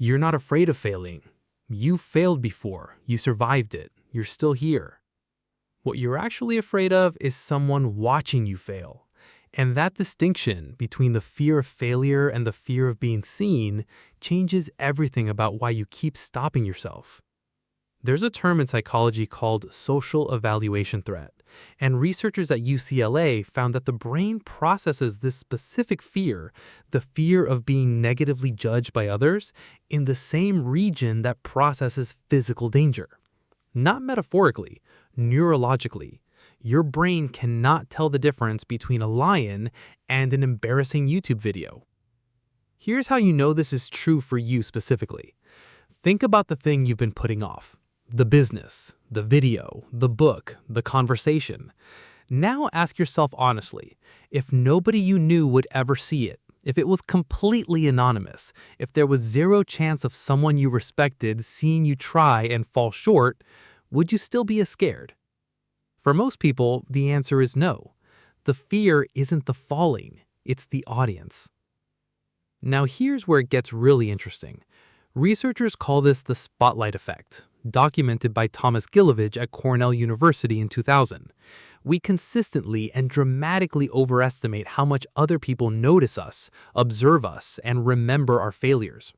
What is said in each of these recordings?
You're not afraid of failing. You failed before, you survived it, you're still here. What you're actually afraid of is someone watching you fail. And that distinction between the fear of failure and the fear of being seen changes everything about why you keep stopping yourself. There's a term in psychology called social evaluation threat, and researchers at UCLA found that the brain processes this specific fear, the fear of being negatively judged by others, in the same region that processes physical danger. Not metaphorically, neurologically. Your brain cannot tell the difference between a lion and an embarrassing YouTube video. Here's how you know this is true for you specifically. Think about the thing you've been putting off. The business, the video, the book, the conversation. Now ask yourself honestly, if nobody you knew would ever see it, if it was completely anonymous, if there was zero chance of someone you respected seeing you try and fall short, would you still be as scared? For most people, the answer is no. The fear isn't the falling, it's the audience. Now here's where it gets really interesting. Researchers call this the spotlight effect, documented by Thomas Gilovich at Cornell University in 2000. We consistently and dramatically overestimate how much other people notice us, observe us, and remember our failures.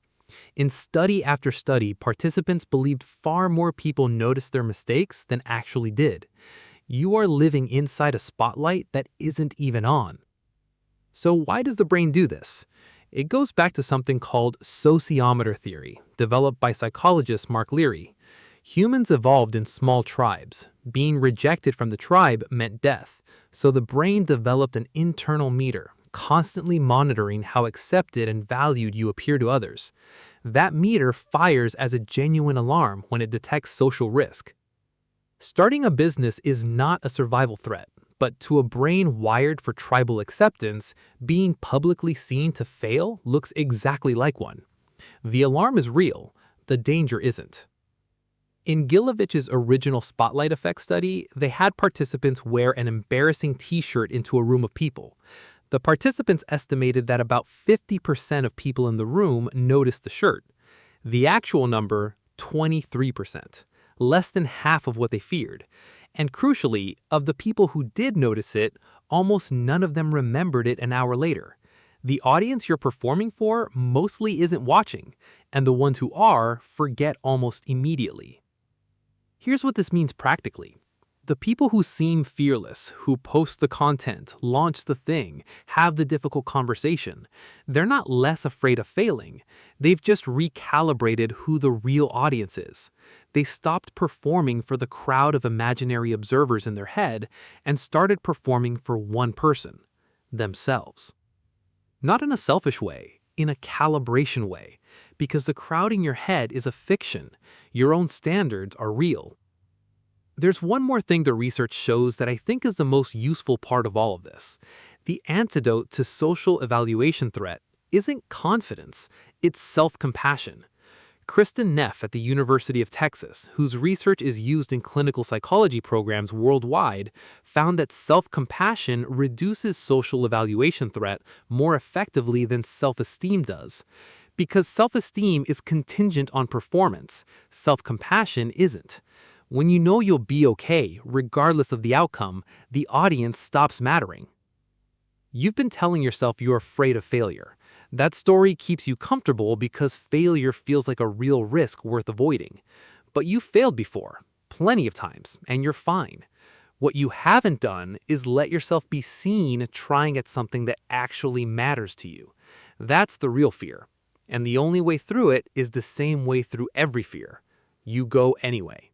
In study after study, participants believed far more people noticed their mistakes than actually did. You are living inside a spotlight that isn't even on. So why does the brain do this? It goes back to something called Sociometer theory, developed by psychologist Mark Leary. Humans evolved in small tribes. Being rejected from the tribe meant death, so the brain developed an internal meter, constantly monitoring how accepted and valued you appear to others. That meter fires as a genuine alarm when it detects social risk. Starting a business is not a survival threat, but to a brain wired for tribal acceptance, being publicly seen to fail looks exactly like one. The alarm is real, the danger isn't. In Gilovich's original spotlight effect study, they had participants wear an embarrassing t-shirt into a room of people. The participants estimated that about 50% of people in the room noticed the shirt. The actual number, 23%, less than half of what they feared. And crucially, of the people who did notice it, almost none of them remembered it an hour later. The audience you're performing for mostly isn't watching, and the ones who are forget almost immediately. Here's what this means practically. The people who seem fearless, who post the content, launch the thing, have the difficult conversation, they're not less afraid of failing. They've just recalibrated who the real audience is. They stopped performing for the crowd of imaginary observers in their head and started performing for one person, themselves. Not in a selfish way, in a calibration way, because the crowd in your head is a fiction. Your own standards are real. There's one more thing the research shows that I think is the most useful part of all of this. The antidote to social evaluation threat isn't confidence, it's self-compassion. Kristin Neff at the University of Texas, whose research is used in clinical psychology programs worldwide, found that self-compassion reduces social evaluation threat more effectively than self-esteem does. Because self-esteem is contingent on performance, self-compassion isn't. When you know you'll be okay, regardless of the outcome, the audience stops mattering. You've been telling yourself you're afraid of failure. That story keeps you comfortable because failure feels like a real risk worth avoiding. But you've failed before, plenty of times, and you're fine. What you haven't done is let yourself be seen trying at something that actually matters to you. That's the real fear. And the only way through it is the same way through every fear. You go anyway.